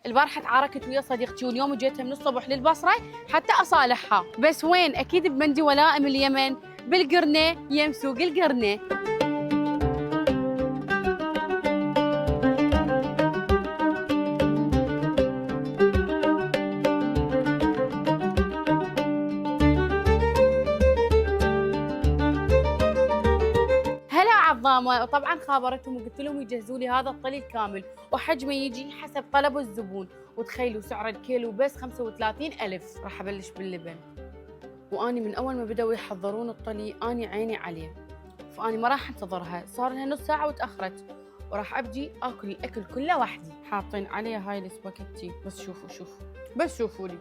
البارحة تعاركت ويا صديقتي واليوم جيتها من الصبح للبصرة حتى أصالحها، بس وين؟ أكيد بمندي ولائم اليمن بالقرنة يم سوق القرنة. هلا عظامة، وطبعا خابرتهم وقلت لهم يجهزوا لي هذا الطلي الكامل وحجمه يجي حسب طلب الزبون، وتخيلوا سعر الكيلو بس 35,000. راح أبلش باللبن، واني من اول ما بدأوا يحضرون الطلي اني عيني عليه، فاني ما راح انتظرها، صار لها نص ساعه وتاخرت، وراح ابدي اكل الاكل كله وحدي. حاطين عليه هاي السباكيتي، بس شوفوا لي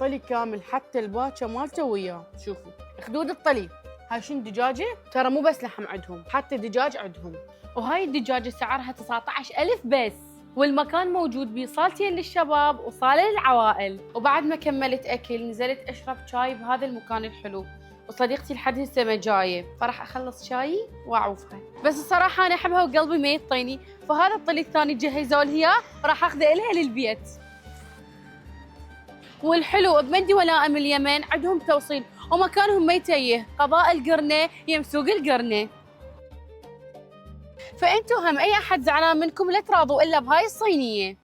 طلي كامل حتى الباكه مالته وياه. شوفوا خدود الطلي، هاي شنو دجاجه؟ ترى مو بس لحم عندهم، حتى دجاج عندهم، وهاي الدجاجه سعرها 19,000 بس، والمكان موجود بصالتين للشباب وصالة للعوائل. وبعد ما كملت أكل نزلت أشرب شاي بهذا المكان الحلو، وصديقتي لحد هسه ما جاية، فراح أخلص شاي وأعوفها. بس الصراحة أنا أحبها وقلبي ما يطيني، فهذا الطلي الثاني جهزوا لي إياه وراح أخذه إلها للبيت. والحلو بمندي ولائم اليمن عندهم توصيل ومكانهم ما يتيه، قضاء القرنة يم سوق القرنة. فأنتوا هم أي أحد زعلان منكم لا تراضوا إلا بهاي الصينية.